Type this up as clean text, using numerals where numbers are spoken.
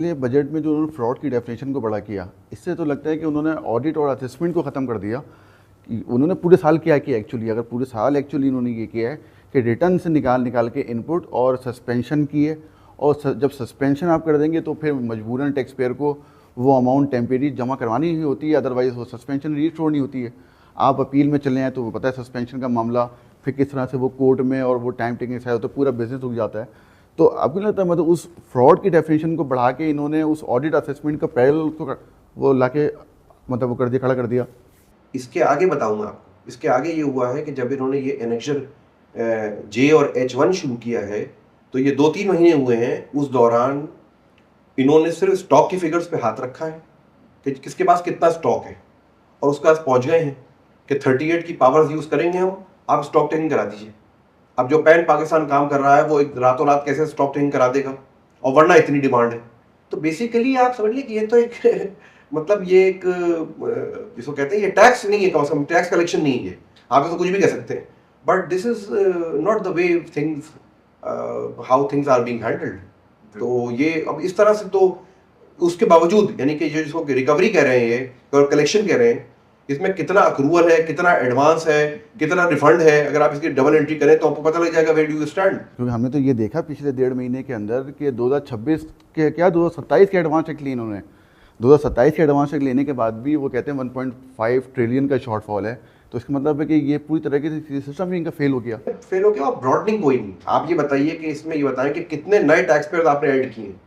ये बजट में जो उन्होंने फ्रॉड की डेफिनेशन को बड़ा किया, इससे तो लगता है कि उन्होंने ऑडिट और असेसमेंट को ख़त्म कर दिया। कि उन्होंने पूरे साल क्या किया एक्चुअली, अगर पूरे साल एक्चुअली उन्होंने ये किया है कि रिटर्न से निकाल के इनपुट और सस्पेंशन किए, और जब सस्पेंशन आप कर देंगे तो फिर मजबूरन टैक्स पेयर को वो अमाउंट टेम्परेरी जमा करवानी ही होती है, अदरवाइज़ वो सस्पेंशन रिस्टोर नहीं होती है। आप अपील में चले हैं तो वो पता है सस्पेंशन का मामला फिर किस तरह से वो कोर्ट में और वो टाइम टेकिंग है, तो पूरा बिजनेस रुक जाता है। तो आपको लगता है मतलब उस फ्रॉड की डेफिनेशन को बढ़ा के इन्होंने उस ऑडिट असेसमेंट का पैरेलल को वो लाके मतलब वो कर दिया, खड़ा कर दिया। इसके आगे बताऊंगा आपको। इसके आगे ये हुआ है कि जब इन्होंने ये एनेक्जर जे और H1 शुरू किया है, तो ये 2-3 महीने हुए हैं, उस दौरान इन्होंने सिर्फ स्टॉक की फिगर्स पे हाथ रखा है कि किसके पास कितना स्टॉक है, और उसके पास पहुंच गए हैं कि 38 की पावर्स यूज करेंगे हम, आप स्टॉक टेकिंग करा दीजिए। अब जो पैन पाकिस्तान काम कर रहा है वो एक रातों रात कैसे स्टॉक टेकिंग करा देगा, और वरना इतनी डिमांड है। तो बेसिकली आप समझ लीजिए कि ये तो एक मतलब ये एक जिसको कहते हैं ये टैक्स नहीं है, कम से कम टैक्स कलेक्शन नहीं है, आप इसको कुछ भी कह सकते हैं, but this is not the way things how things are being handled. तो ये अब इस तरह से, तो उसके बावजूद यानी कि जो जिसको रिकवरी कह रहे हैं ये और कलेक्शन कह रहे हैं, इसमें कितना अक्रूवल है, कितना एडवांस है, कितना रिफंड है, अगर आप इसकी डबल एंट्री करें तो आपको पता लग जाएगा वेयर डू यू स्टैंड। क्योंकि हमने तो ये देखा पिछले 1.5 महीने के अंदर कि 2026 के क्या 2027 के एडवांस चेक लिए इन्होंने। 2027 के एडवांस चेक लेने के बाद भी वो कहते हैं 1.5 ट्रिलियन का शॉर्टफॉल है। तो इसका मतलब है कि ये पूरी तरह की सिस्टम ही इनका फेल हो गया। फेल हो गया और ब्रॉडनिंग कोई नहीं। आप ये बताइए कि इसमें ये बताएं कि कितने नए टैक्स पेयर आपने ऐड किए हैं।